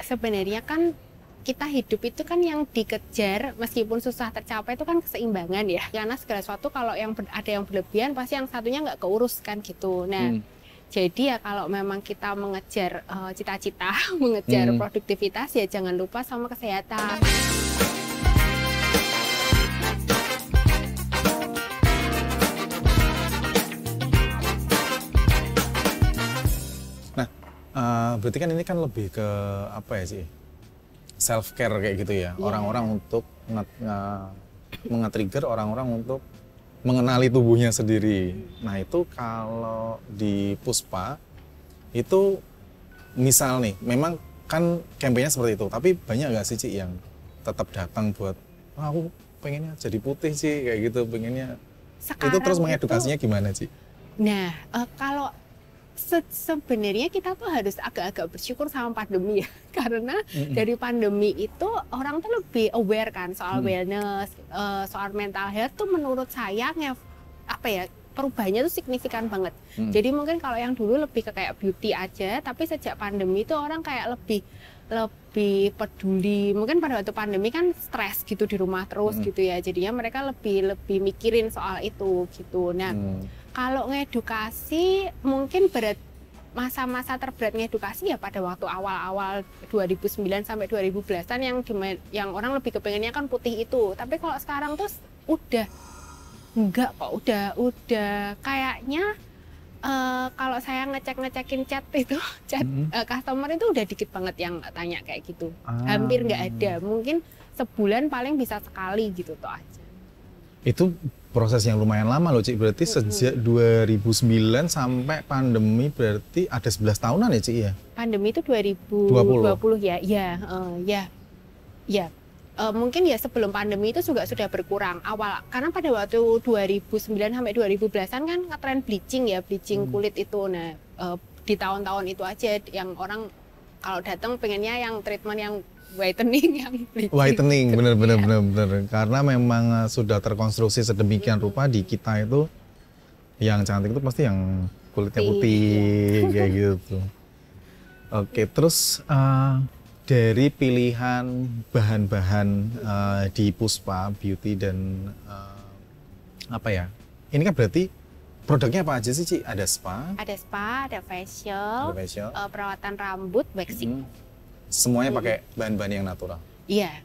sebenarnya kan kita hidup itu kan yang dikejar meskipun susah tercapai itu kan keseimbangan ya. Karena segala sesuatu kalau ada yang berlebihan pasti yang satunya nggak keurus kan gitu. Nah, jadi ya kalau memang kita mengejar cita-cita, mengejar produktivitas ya jangan lupa sama kesehatan. Nah, berarti kan ini kan lebih ke apa ya sih? Self care kayak gitu ya. Orang-orang untuk nge-trigger orang-orang untuk mengenali tubuhnya sendiri. Nah, itu kalau di Puspa itu misal nih, memang kan kampanye seperti itu, tapi banyak nggak sih Ci yang tetap datang buat aku pengennya jadi putih sih kayak gitu, pengennya Sekarang itu terus mengedukasinya gimana Ci? Nah, kalau sebenarnya kita tuh harus agak-agak bersyukur sama pandemi ya, karena dari pandemi itu orang tuh lebih aware kan soal wellness, soal mental health tuh menurut saya perubahannya tuh signifikan banget. Jadi mungkin kalau yang dulu lebih ke kayak beauty aja, tapi sejak pandemi itu orang kayak lebih peduli. Mungkin pada waktu pandemi kan stres gitu di rumah terus gitu ya, jadinya mereka lebih mikirin soal itu gitu. Nah, kalau ngedukasi mungkin masa-masa terberat ngedukasi ya pada waktu awal-awal 2009 sampai 2010-an yang orang lebih kepengennya kan putih itu. Tapi kalau sekarang tuh udah enggak kok, udah kayaknya kalau saya ngecekin chat itu, customer itu udah dikit banget yang tanya kayak gitu. Hampir nggak ada, mungkin sebulan paling bisa sekali gitu tuh aja. Itu proses yang lumayan lama loh Ci, berarti sejak 2009 sampai pandemi berarti ada 11 tahunan ya Ci ya? Pandemi itu 2020 ya. Mungkin ya sebelum pandemi itu juga sudah berkurang awal, karena pada waktu 2009 sampai 2010-an kan ngetren bleaching kulit itu. Nah, di tahun-tahun itu aja yang orang kalau datang pengennya yang treatment yang whitening, yang bleaching. Whitening, bener. Karena memang sudah terkonstruksi sedemikian rupa di kita itu yang cantik itu pasti yang kulitnya putih kayak gitu. Oke, terus dari pilihan bahan-bahan di Puspa Beauty dan ini kan berarti produknya apa aja sih Ci? Ada spa? Ada spa, ada facial, perawatan rambut, waxing. Semuanya pakai bahan-bahan yang natural? Iya.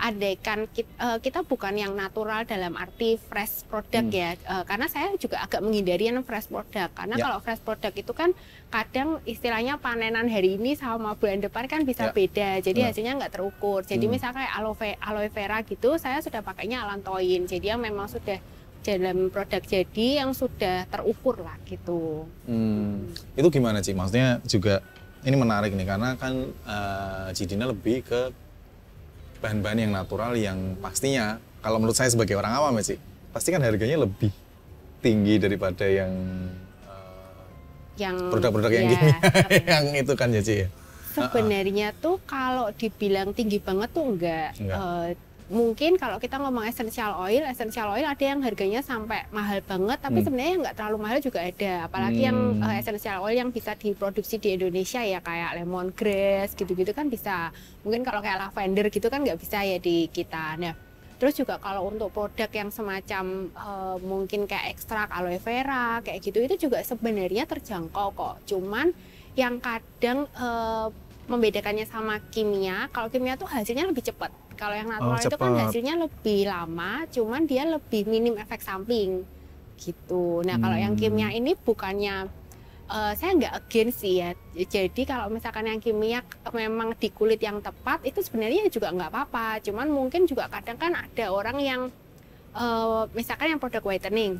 Andaikan kita bukan yang natural dalam arti fresh product ya, karena saya juga agak menghindari yang fresh product, karena kalau fresh product itu kan kadang istilahnya panenan hari ini sama bulan depan kan bisa beda, jadi hasilnya nggak terukur. Jadi misalnya kayak aloe vera gitu, saya sudah pakainya Allantoin, jadi yang memang sudah dalam produk jadi yang sudah terukur lah gitu. Itu gimana sih? Maksudnya juga ini menarik nih, karena kan Cidina lebih ke bahan-bahan yang natural yang pastinya kalau menurut saya sebagai orang awam ya sih, pasti kan harganya lebih tinggi daripada yang produk-produk yang kimia yang itu kan ya Ci. Sebenarnya tuh kalau dibilang tinggi banget tuh enggak. Mungkin kalau kita ngomong essential oil ada yang harganya sampai mahal banget, tapi sebenarnya nggak terlalu mahal juga ada. Apalagi yang essential oil yang bisa diproduksi di Indonesia ya, kayak lemongrass gitu-gitu kan bisa. Mungkin kalau kayak lavender gitu kan nggak bisa ya di kita. Nah, terus juga kalau untuk produk yang semacam mungkin kayak ekstrak aloe vera kayak gitu, itu juga sebenarnya terjangkau kok. Cuman yang kadang membedakannya sama kimia, kalau kimia tuh hasilnya lebih cepat. Kalau yang natural itu kan hasilnya lebih lama, cuman dia lebih minim efek samping gitu. Nah, kalau yang kimia ini bukannya saya nggak against sih ya. Jadi kalau misalkan yang kimia memang di kulit yang tepat itu sebenarnya juga nggak apa-apa. Cuman mungkin juga kadang kan ada orang yang misalkan yang produk whitening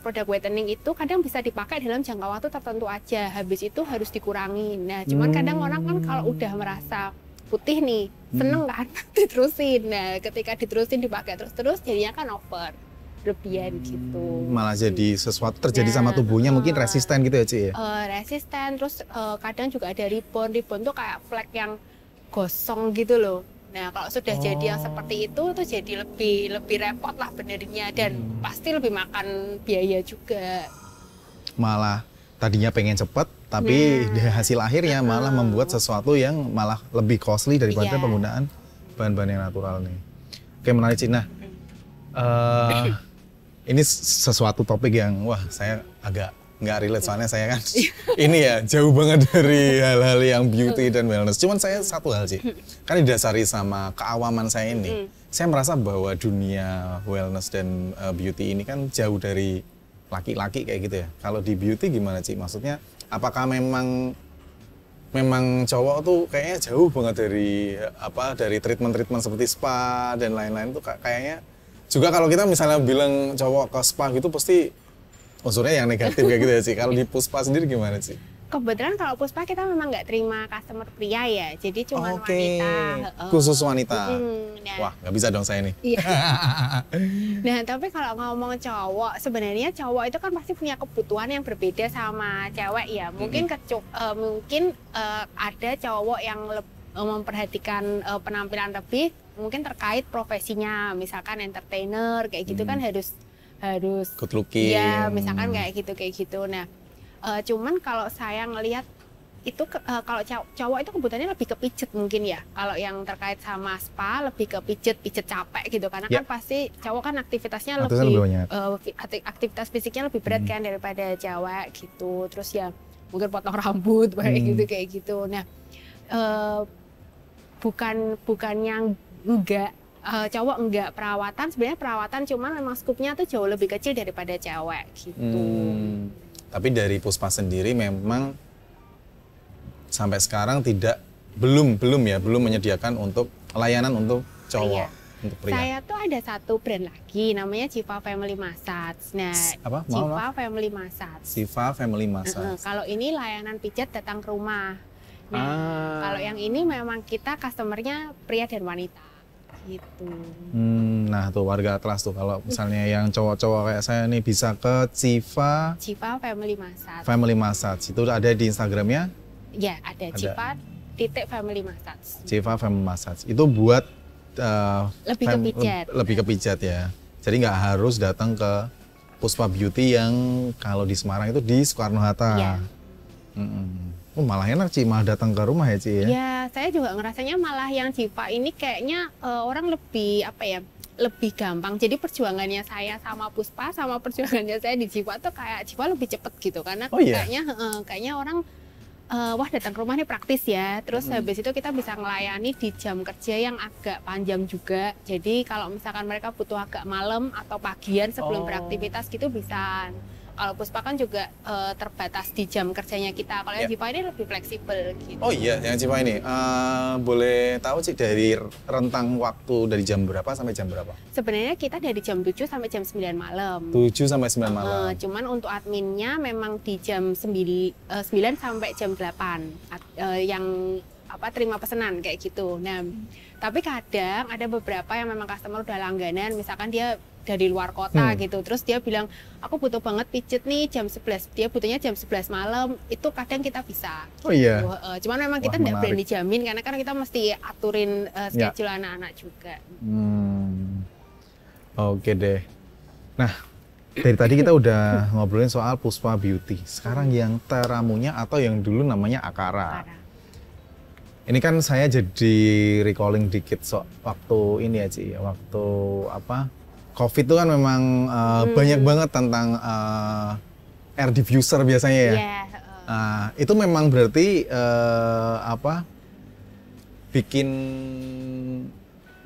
itu kadang bisa dipakai dalam jangka waktu tertentu aja. Habis itu harus dikurangi. Nah, cuman kadang orang kan kalau udah merasa putih nih, seneng kan diterusin. Nah, ketika diterusin dipakai terus-terus jadinya kan over, berlebihan gitu. Malah jadi sesuatu terjadi sama tubuhnya, mungkin resisten gitu ya Ci ya? Resisten, terus kadang juga ada ribon tuh kayak flek yang gosong gitu loh. Nah, kalau sudah jadi yang seperti itu tuh jadi lebih repot lah benernya, dan pasti lebih makan biaya juga. Malah tadinya pengen cepet, tapi hasil akhirnya malah membuat sesuatu yang malah lebih costly daripada penggunaan bahan-bahan yang natural nih. Oke, menarik Ci. Nah, ini sesuatu topik yang wah saya agak nggak relate soalnya saya kan ini ya jauh banget dari hal-hal yang beauty dan wellness. Cuman saya satu hal Ci, kan didasari sama keawaman saya ini, saya merasa bahwa dunia wellness dan beauty ini kan jauh dari laki-laki kayak gitu ya. Kalau di beauty gimana Ci? Maksudnya apakah memang cowok tuh kayaknya jauh banget dari treatment seperti spa dan lain-lain tuh kayaknya juga kalau kita misalnya bilang cowok ke spa gitu pasti unsurnya yang negatif kayak gitu ya sih. Kalau di Puspa sendiri gimana sih? Kebetulan kalau Puspa kita memang nggak terima customer pria ya, jadi cuma wanita. Khusus wanita. Wah, nggak bisa dong saya nih. Iya. Nah, tapi kalau ngomong cowok, sebenarnya cowok itu kan pasti punya kebutuhan yang berbeda sama cewek ya. Mungkin ada cowok yang memperhatikan penampilan lebih, mungkin terkait profesinya, misalkan entertainer kayak gitu kan harus good looking. Ya, misalkan kayak gitu. Nah, cuman kalau saya ngelihat itu kalau cowok itu kebutuhannya lebih ke pijet mungkin ya. Kalau yang terkait sama spa lebih ke pijet capek gitu, karena kan pasti cowok kan aktivitasnya lebih aktivitas fisiknya lebih berat kan daripada cewek gitu. Terus ya mungkin potong rambut kayak gitu. Nah, bukan yang cowok enggak perawatan, sebenarnya perawatan cuman memang skupnya tuh jauh lebih kecil daripada cewek gitu. Tapi dari Puspa sendiri memang sampai sekarang belum menyediakan untuk layanan untuk cowok, untuk pria. Saya tuh ada satu brand lagi namanya Civa Family Massage. Nah, Civa Family Massage. Civa Family Massage. Kalau ini layanan pijat datang ke rumah. Nah, kalau yang ini memang kita customernya pria dan wanita. Gitu. Nah tuh warga kelas tuh kalau misalnya yang cowok-cowok kayak saya nih bisa ke Civa Family Massage. Family Massage itu ada di Instagramnya? Ya ada. Civa.family Massage. Civa Family Massage itu buat lebih ke pijat ya. Jadi nggak harus datang ke Puspa Beauty yang kalau di Semarang itu di Soekarno Hatta. Ya. Oh, malah enak Ci, malah datang ke rumah ya Ci ya? Ya, saya juga ngerasanya malah yang Civa ini kayaknya orang lebih gampang. Jadi perjuangannya saya sama Puspa sama perjuangannya saya di Civa tuh kayak Civa lebih cepet gitu. Karena kayaknya orang wah datang ke rumah nih praktis ya. Terus habis itu kita bisa ngelayani di jam kerja yang agak panjang juga. Jadi kalau misalkan mereka butuh agak malam atau pagian sebelum beraktivitas gitu bisa. Kalau Puspa kan juga terbatas di jam kerjanya kita. Kalau yang Civa ini lebih fleksibel gitu. Oh iya, yang Civa ini boleh tahu sih dari rentang waktu dari jam berapa sampai jam berapa? Sebenarnya kita dari jam 7 sampai jam 9 malam. 7 sampai 9 malam. Cuman untuk adminnya memang di jam 9 sampai jam 8 yang terima pesanan kayak gitu. Nah, tapi kadang ada beberapa yang memang customer udah langganan, misalkan dia dari luar kota gitu, terus dia bilang aku butuh banget pijet nih jam 11, dia butuhnya jam 11 malam, itu kadang kita bisa. Oh iya. Cuman memang kita tidak berani jamin karena kan kita mesti aturin schedule anak-anak juga. Oke deh. Nah, dari tadi kita udah ngobrolin soal Puspa Beauty. Sekarang yang teramunya atau yang dulu namanya Akara. Ini kan saya jadi recalling dikit waktu ini ya Ci, waktu COVID itu kan memang banyak banget tentang air diffuser biasanya ya. Itu memang berarti bikin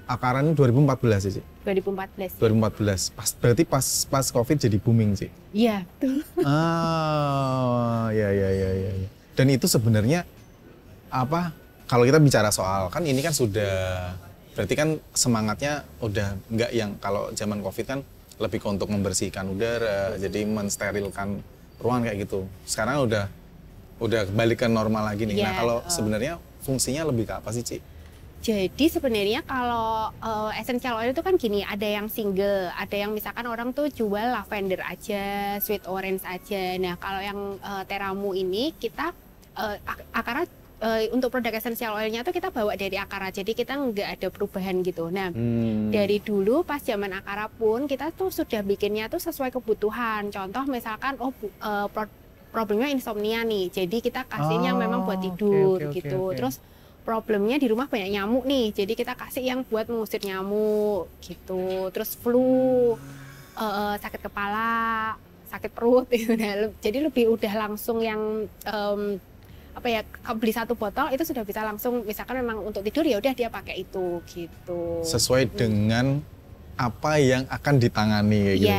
Akara ini 2014 ya Ci? 2014. Berarti pas COVID jadi booming Ci? Iya, betul. Ya. Dan itu sebenarnya kalau kita bicara soal, kan ini kan sudah, berarti kan semangatnya udah nggak yang kalau zaman COVID kan lebih untuk membersihkan udara, jadi mensterilkan ruangan kayak gitu. Sekarang udah balik ke normal lagi nih. Nah kalau sebenarnya fungsinya lebih ke apa sih Ci? Jadi sebenarnya kalau essential oil itu kan gini, ada yang single, ada yang misalkan orang tuh jual lavender aja, sweet orange aja. Nah kalau yang Teramu ini kita Akara untuk produk essential oilnya tuh kita bawa dari Akara, jadi kita nggak ada perubahan gitu. Nah dari dulu pas zaman Akara pun kita tuh sudah bikinnya tuh sesuai kebutuhan. Contoh misalkan problemnya insomnia nih, jadi kita kasihnya memang buat tidur gitu. Terus problemnya di rumah banyak nyamuk nih, jadi kita kasih yang buat mengusir nyamuk gitu. Terus flu, sakit kepala, sakit perut gitu. Jadi lebih udah langsung yang apa ya, beli 1 botol itu sudah bisa langsung, misalkan memang untuk tidur ya udah dia pakai itu gitu. Sesuai dengan apa yang akan ditangani kayak gitu.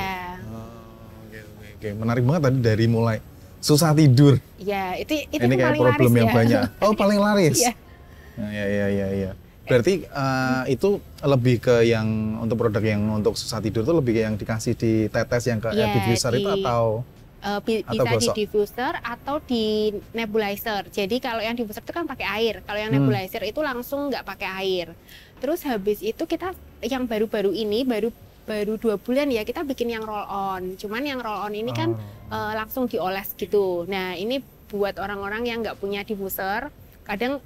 Oke. Menarik banget tadi dari mulai susah tidur. Iya, itu ini kayak paling problem laris yang ya. banyak. Oh, paling laris. Iya. Iya. Berarti itu lebih ke yang untuk produk yang untuk susah tidur itu lebih ke yang dikasih di tetes yang ke air diffuser itu atau bisa di diffuser atau di nebulizer. Jadi kalau yang diffuser itu kan pakai air, kalau yang nebulizer itu langsung nggak pakai air. Terus habis itu kita yang baru-baru ini baru 2 bulan ya kita bikin yang roll on. Cuman yang roll on ini kan langsung dioles gitu. Nah ini buat orang-orang yang nggak punya diffuser, kadang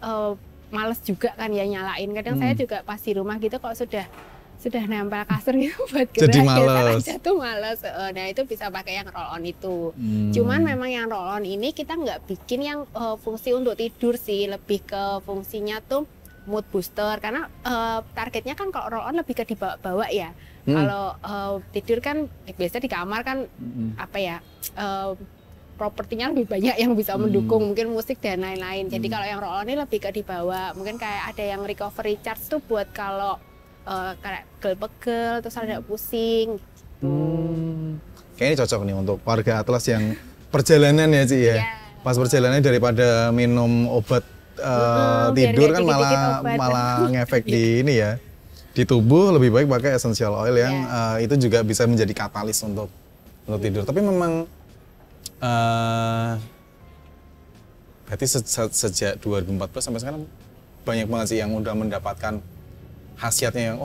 males juga kan ya nyalain. Kadang saya juga pas di rumah gitu kalau sudah nempel kasur gitu buat jadi males. aja tuh males. Nah itu bisa pakai yang roll on itu. Cuman memang yang roll on ini kita nggak bikin yang fungsi untuk tidur sih, lebih ke fungsinya tuh mood booster karena targetnya kan kalau roll on lebih ke dibawa-bawa ya. Kalau tidur kan biasa di kamar kan apa ya, propertinya lebih banyak yang bisa mendukung, mungkin musik dan lain-lain. Jadi kalau yang roll on ini lebih ke dibawa, mungkin kayak ada yang recovery charge tuh buat kalau kayak pegel-pegel terus ada pusing gitu. Kayaknya cocok nih untuk warga Atlas yang perjalanan ya Ci ya. Pas perjalanan daripada minum obat tidur kan malah ngefek di ini ya, di tubuh, lebih baik pakai essential oil yang itu juga bisa menjadi katalis untuk tidur. Tapi memang berarti sejak 2014 sampai sekarang banyak banget sih yang udah mendapatkan khasiatnya yang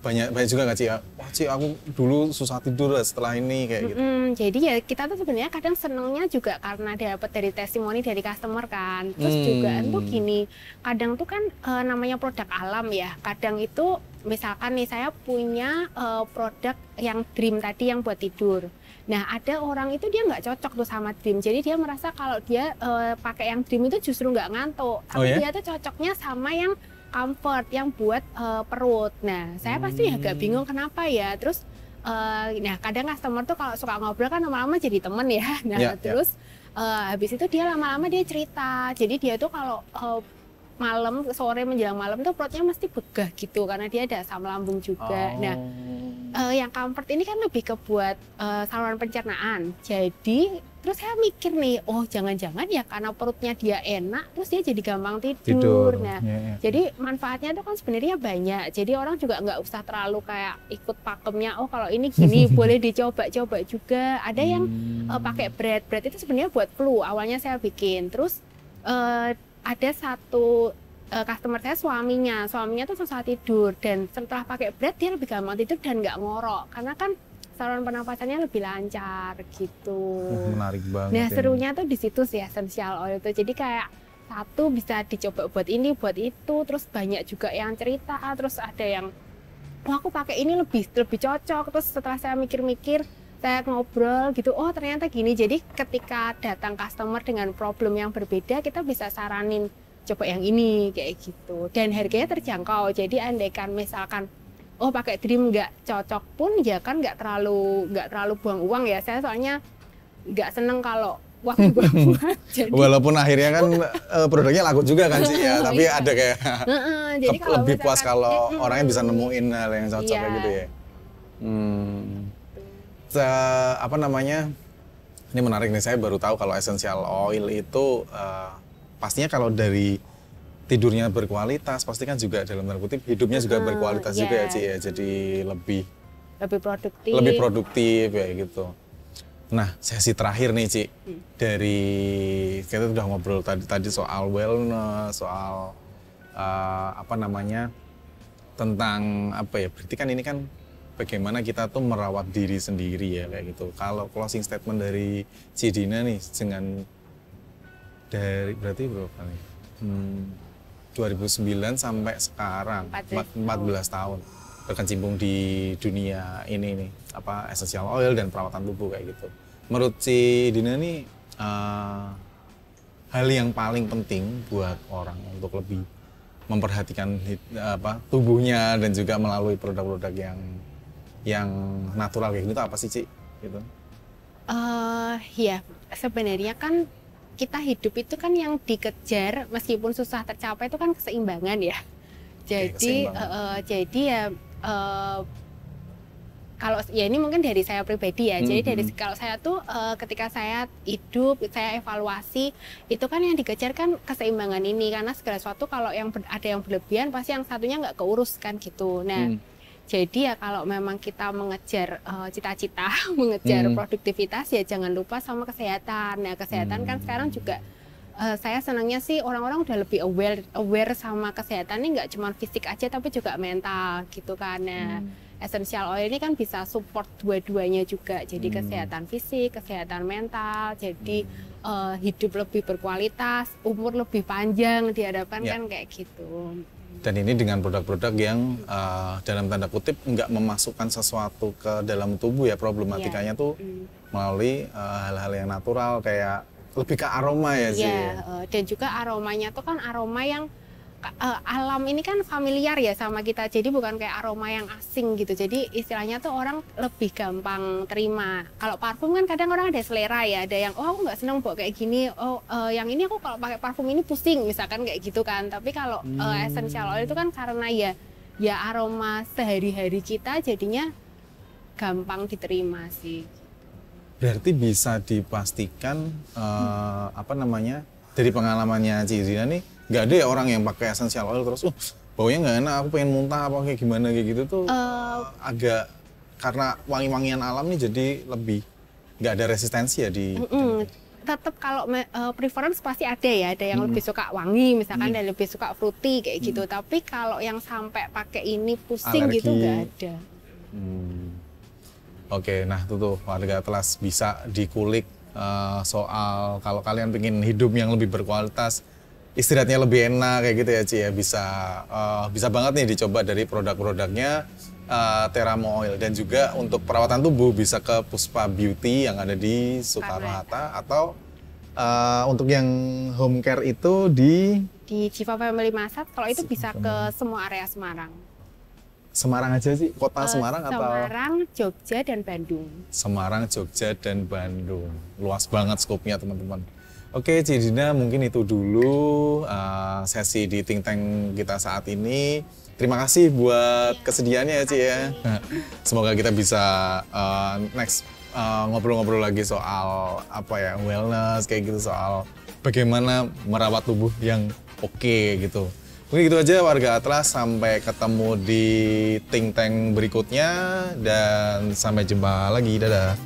banyak juga nggak Ci ya? Wah Ci, aku dulu susah tidur setelah ini kayak gitu. Jadi ya kita tuh sebenarnya kadang senengnya juga karena dapat dari testimoni dari customer kan. Terus juga tuh gini, kadang tuh kan namanya produk alam ya. Kadang itu misalkan nih saya punya produk yang Dream tadi yang buat tidur. Nah ada orang itu dia nggak cocok tuh sama Dream. Jadi dia merasa kalau dia pakai yang Dream itu justru nggak ngantuk. Tapi dia tuh cocoknya sama yang comfort yang buat perut. Nah, saya pasti agak bingung kenapa ya. Terus, nah kadang customer tuh kalau suka ngobrol kan lama-lama jadi temen ya. Nah, terus habis itu dia lama-lama dia cerita. Jadi dia tuh kalau malam, sore menjelang malam tuh perutnya mesti begah gitu karena dia ada asam lambung juga. Nah, yang comfort ini kan lebih ke buat saluran pencernaan. Jadi terus saya mikir nih, oh jangan-jangan ya karena perutnya dia enak, terus dia jadi gampang tidur. Nah, jadi manfaatnya itu kan sebenarnya banyak. Jadi orang juga nggak usah terlalu kayak ikut pakemnya. Oh kalau ini gini boleh dicoba-coba juga. Ada yang pakai bread itu sebenarnya buat flu. Awalnya saya bikin. Terus ada satu customer saya suaminya tuh susah tidur dan setelah pakai bread dia lebih gampang tidur dan nggak ngorok karena kan saluran pernapasannya lebih lancar gitu. Menarik banget. Nah serunya tuh di situ sih essential oil tuh. Jadi kayak satu bisa dicoba buat ini, buat itu, terus banyak juga yang cerita, terus ada yang, wah aku pakai ini lebih cocok. Terus setelah saya mikir-mikir, saya ngobrol gitu, oh ternyata gini. Jadi ketika datang customer dengan problem yang berbeda, kita bisa saranin coba yang ini kayak gitu. Dan harganya terjangkau. Jadi andaikan misalkan oh pakai Dream nggak cocok pun ya kan nggak terlalu buang uang ya. Saya soalnya nggak seneng kalau waktu buang-buang. Walaupun akhirnya kan produknya laku juga kan sih ya, tapi ada kayak jadi lebih puas kalau orangnya bisa nemuin hal yang cocok kayak gitu ya. Apa namanya? Ini menarik nih, saya baru tahu kalau essential oil itu pastinya kalau dari tidurnya berkualitas, pasti kan juga dalam tanda kutip hidupnya juga berkualitas juga ya Ci ya. Jadi lebih produktif ya gitu. Nah, sesi terakhir nih Ci. Dari kita udah ngobrol tadi soal wellness, soal apa namanya? Tentang apa ya? Berarti kan ini kan bagaimana kita tuh merawat diri sendiri ya kayak gitu. Kalau closing statement dari Ci Dina nih dengan dari berarti berapa nih? 2009 sampai sekarang 14 tahun berkecimpung di dunia ini nih, apa essential oil dan perawatan tubuh kayak gitu. Menurut si Dina nih hal yang paling penting buat orang untuk lebih memperhatikan tubuhnya dan juga melalui produk-produk yang natural kayak gitu apa sih, Ci? Gitu. Ya, sebenarnya kan kita hidup itu kan yang dikejar meskipun susah tercapai itu kan keseimbangan ya. Jadi ya kalau ya ini mungkin dari saya pribadi ya. Jadi kalau saya tuh ketika saya hidup, saya evaluasi itu kan yang dikejar kan keseimbangan ini, karena segala sesuatu kalau ada yang berlebihan pasti yang satunya nggak keurus kan gitu. Nah, jadi ya kalau memang kita mengejar cita-cita, mengejar produktivitas ya jangan lupa sama kesehatan. Nah, kesehatan kan sekarang juga saya senangnya sih orang-orang udah lebih aware sama kesehatan ini, nggak cuma fisik aja tapi juga mental gitu kan. Nah, essential oil ini kan bisa support dua-duanya juga, jadi kesehatan fisik, kesehatan mental, jadi hidup lebih berkualitas, umur lebih panjang diharapkan kan kayak gitu. Dan ini dengan produk-produk yang dalam tanda kutip nggak memasukkan sesuatu ke dalam tubuh ya, problematikanya tuh melalui hal-hal yang natural kayak lebih ke aroma ya sih. Dan juga aromanya tuh kan aroma yang alam ini kan familiar ya sama kita, jadi bukan kayak aroma yang asing gitu. Jadi istilahnya tuh orang lebih gampang terima. Kalau parfum kan kadang orang ada selera ya, ada yang aku nggak seneng bawa kayak gini, yang ini aku kalau pakai parfum ini pusing misalkan kayak gitu kan. Tapi kalau essential oil itu kan karena ya aroma sehari-hari kita jadinya gampang diterima sih. Berarti bisa dipastikan dari pengalamannya Ci Irina nih, nggak ada ya orang yang pakai essential oil terus baunya nggak enak, aku pengen muntah apa kayak gimana kayak gitu tuh agak karena wangi-wangian alam nih jadi lebih nggak ada resistensi ya di tetap kalau preference pasti ada ya, ada yang lebih suka wangi misalkan dan lebih suka fruity kayak gitu, tapi kalau yang sampai pakai ini pusing alergi. Gitu nggak ada. Oke, nah tuh warga Atlas bisa dikulik soal kalau kalian pengen hidup yang lebih berkualitas, istirahatnya lebih enak kayak gitu ya Ci ya, bisa banget nih dicoba dari produk-produknya Teramo Oil. Dan juga untuk perawatan tubuh bisa ke Puspa Beauty yang ada di Soekarno-Hatta, atau untuk yang home care itu di Jiva Family Massage. Kalau itu bisa ke semua area Semarang. Semarang aja sih, kota Semarang atau? Semarang, Jogja, dan Bandung. Semarang, Jogja, dan Bandung. Luas banget skopnya teman-teman. Oke, Ci Irina, mungkin itu dulu sesi di Think Tank kita saat ini. Terima kasih buat kesediaannya ya Ci ya. Semoga kita bisa next ngobrol-ngobrol lagi soal wellness kayak gitu, soal bagaimana merawat tubuh yang oke gitu. Mungkin gitu aja warga Atlas, sampai ketemu di Think Tank berikutnya dan sampai jumpa lagi, dadah.